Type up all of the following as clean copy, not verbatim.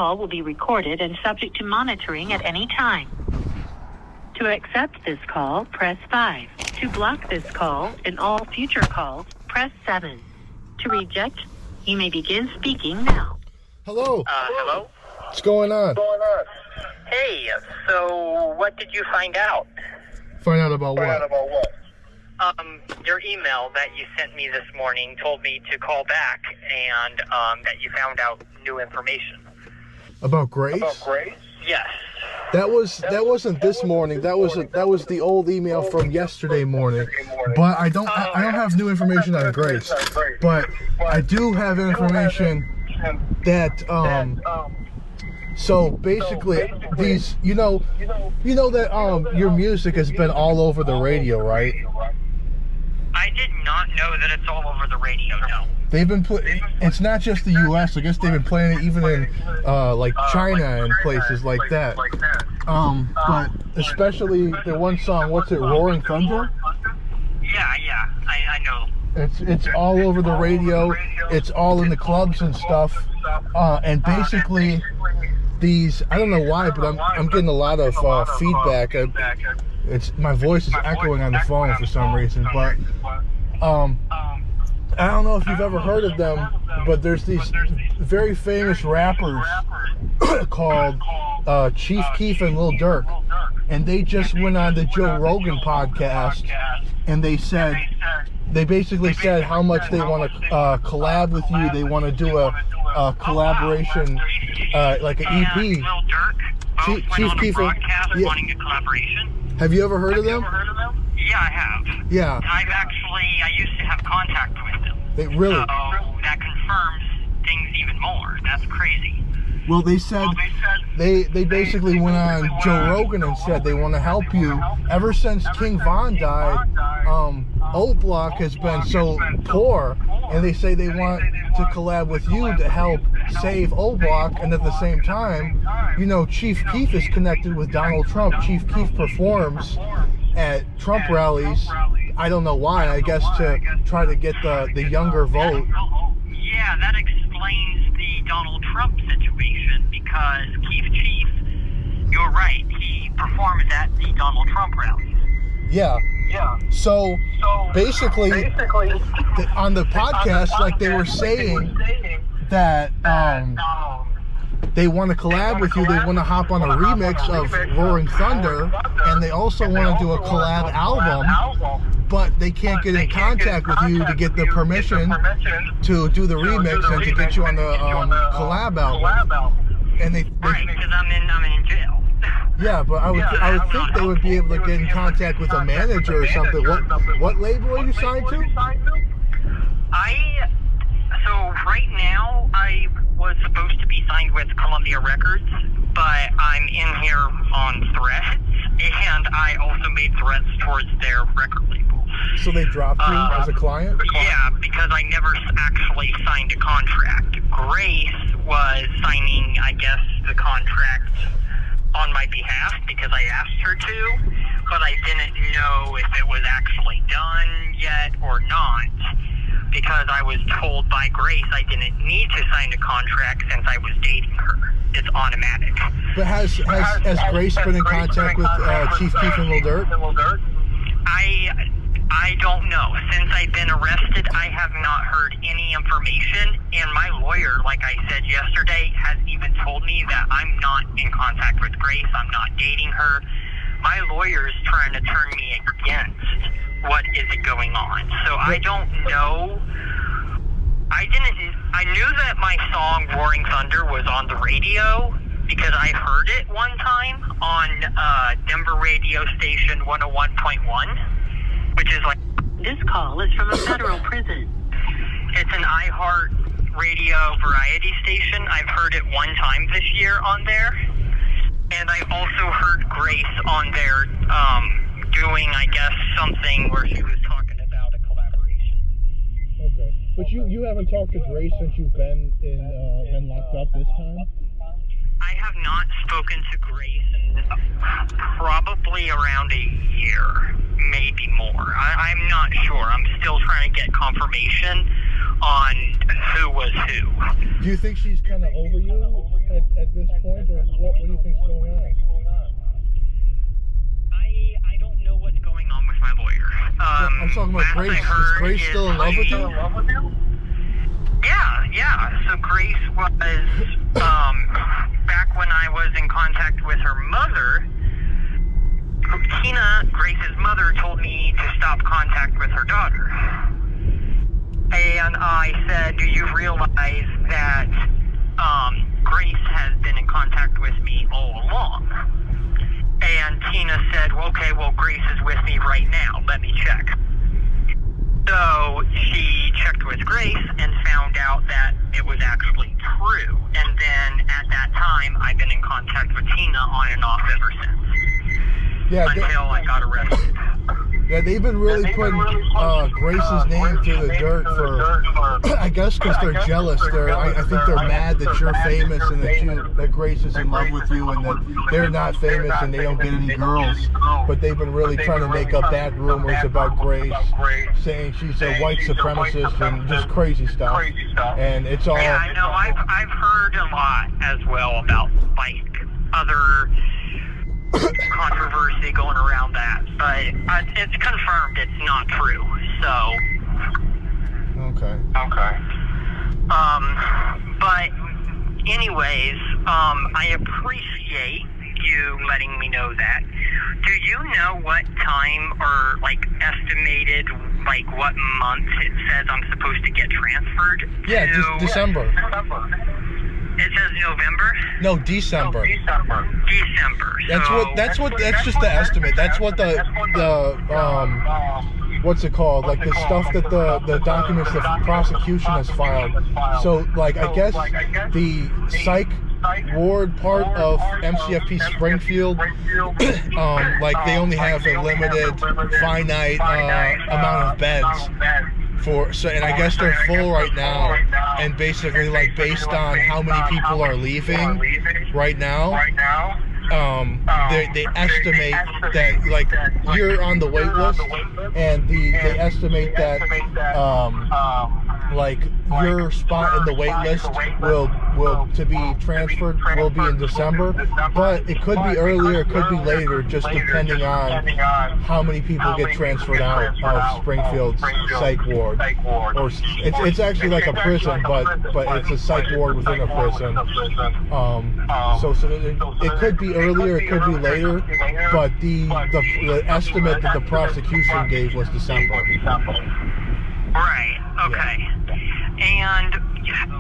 call will be recorded and subject to monitoring at any time. To accept this call, press 5. To block this call and all future calls, press 7. To reject, you may begin speaking now. Hello. Hello? What's going on? Hey, so what did you find out? Find out about what? Your email that you sent me this morning told me to call back and that you found out new information. About Grace? Yes. That wasn't this morning. That was the old email from yesterday morning. But I don't have new information on Grace. But I do have information that so basically these you know that your music has been all over the radio, right? I did not know that it's all over the radio, no. They've been it's not just the US, I guess they've been playing it even in like China and places like that. But especially the one song, what's it, Roaring Thunder? Yeah, I know. It's all over the radio. It's all in the clubs and stuff. And basically these, I don't know why, but I'm getting a lot of feedback. My voice is echoing on the phone for some reason, but I don't know if you've ever heard of them, but there's these very famous rappers called Chief Keef and Lil Durk, and they just went on the Joe Rogan podcast, and they basically said how much they want to collab with you. They want to do a collaboration, like an EP. Lil Durk Chief Keef wanting a collaboration. Have you ever heard of them? Yeah, I have. Yeah. I used to have contact with them. Really? So that confirms things even more. That's crazy. Well, they said they basically went on Joe Rogan and said they want to help you. Ever since King Von died, O Block has been so poor, and they say they want to collab with you to help save O Block. And at the same time, Chief Keef is connected with Donald Trump. Chief Keef performs at Trump rallies. I don't know why. I guess to try to get the younger vote. Yeah, that explains the Donald Trump situation, because Chief, you're right, he performs at the Donald Trump rallies. Yeah. So basically on the podcast, like, they were saying that they want to collab with you. They want to hop on a remix of Roaring Thunder, and they also want to do a collab album, but they can't get in contact with you to get the permission to do the remix and to get you on the collab album. And Right, because I'm in jail. Yeah, but I would think they would be able to get in contact with a manager or something. What label are you signed to? So right now I was supposed to be signed with Columbia Records, but I'm in here on threats, and I also made threats towards their record label. So they dropped you as a client? Yeah, because I never actually signed a contract. Grace was signing, I guess, the contract on my behalf because I asked her to, but I didn't know if it was actually done yet or not, because I was told by Grace I didn't need to sign a contract since I was dating her. It's automatic. But has Grace been in contact with Chief Keef and Lil Durk? I don't know. Since I've been arrested, I have not heard any information, and my lawyer, like I said yesterday, has even told me that I'm not in contact with Grace. I'm not dating her. My lawyer is trying to turn me against what is going on. So I don't know. I knew that my song Roaring Thunder was on the radio because I heard it one time on Denver radio station 101.1, which is like... This call is from a federal prison. It's an iHeart radio variety station. I've heard it one time this year on there. And I also heard Grace on there doing, I guess, something where she was talking about a collaboration. Okay. But you haven't talked to Grace since you've been locked up this time? I have not spoken to Grace in probably around a year, maybe more. I'm not sure. I'm still trying to get confirmation on who was who. Do you think she's kind of over you at this I'm talking about Grace. Is Grace still in love with you? Yeah. So Grace was, back when I was in contact with her mother, Tina, Grace's mother, told me to stop contact with her daughter. And I said, do you realize that Grace has been in contact with me all along? And Tina said, well, okay, well, Grace is with me right now. Let me check. So she checked with Grace and found out that it was actually true. And then at that time, I've been in contact with Tina on and off ever since. Yeah, until I got arrested. Yeah, they've been really putting Grace's name through the dirt for, I guess, because they're jealous. I think they're mad that you're famous and that Grace is in love with you, and that they're not famous and they don't get any girls. But they've been really trying to make up bad rumors about Grace, saying she's a white supremacist and just crazy stuff. And it's all. Yeah, I know. I've heard a lot as well about like other controversy going around that, but it's confirmed it's not true. So okay. But anyways, I appreciate you letting me know that. Do you know what time or like estimated like what month it says I'm supposed to get transferred? Yeah, December. It says November? No, December. December. That's just the estimate. That's what the what's it called? Like the stuff that the documents the prosecution has filed. So like I guess the psych ward part of MCFP Springfield, like they only have a limited, finite amount of beds. And I guess they're full right now, and basically like based on how many people are leaving right now, they estimate that like you're on the wait list, and they estimate that like your spot in the wait list will to be transferred will be in December, but it could be earlier, it could be later, just depending on how many people get transferred out of Springfield's psych ward. Or it's actually like a prison, but it's a psych ward within a prison. So it could be earlier, it could be later, but the estimate that the prosecution gave was December. Right. Okay. Yeah. And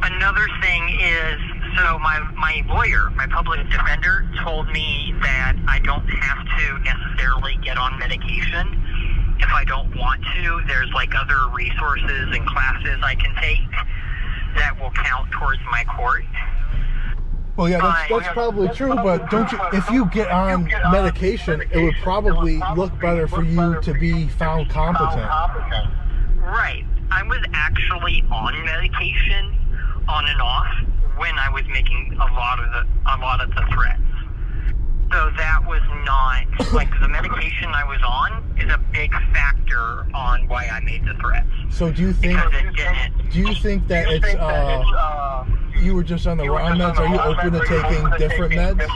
another thing is, so my lawyer, my public defender, told me that I don't have to necessarily get on medication if I don't want to. There's like other resources and classes I can take that will count towards my court. Well, yeah, that's probably true, but don't you? If you get on medication, it would probably look better for you to be found competent. Right. I was actually on medication on and off when I was making a lot of the threats. So that was not like the medication I was on is a big factor on why I made the threats. So do you think that it's you were just on the wrong meds? Are you open to taking different meds?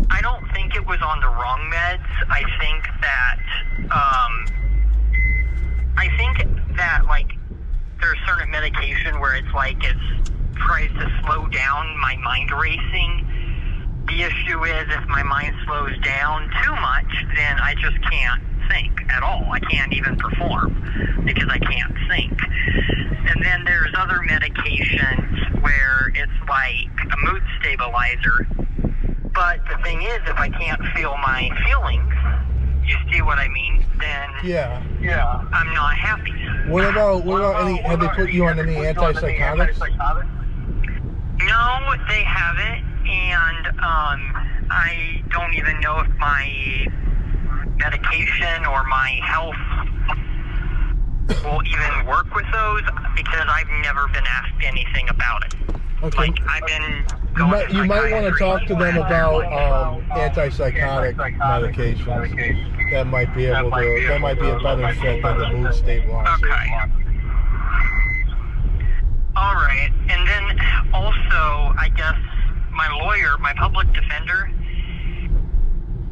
I don't think it was on the wrong meds. I think that like there's certain medication where it's like it tries to slow down my mind racing. The issue is if my mind slows down too much, then I just can't think at all. I can't even perform because I can't think. And then there's other medications where it's like a mood stabilizer. But the thing is, if I can't feel my feelings, you see what I mean? Then yeah, I'm not happy. What about any? Have they put you on any antipsychotics? No, they haven't, and I don't even know if my medication or my health will even work with those because I've never been asked anything about it. Okay. Like I've been. You might want to talk to them about antipsychotic medications. That might be able to. That might be a better fit than the mood stabilizer. Okay. All right, and then also, I guess my lawyer, my public defender,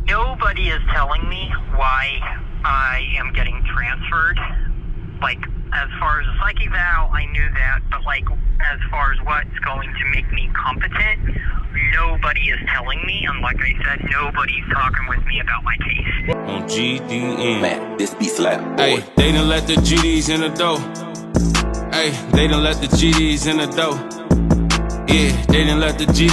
nobody is telling me why I am getting transferred. Like, as far as a psych eval, I knew that, but like, as far as what's going to make me competent, nobody is telling me, and like I said, nobody's talking with me about my case. On GDN. Man, this beat slap. Hey, they done let the GDs in the door. Hey, they done let the GDs in the door. Yeah, they done let the GDs.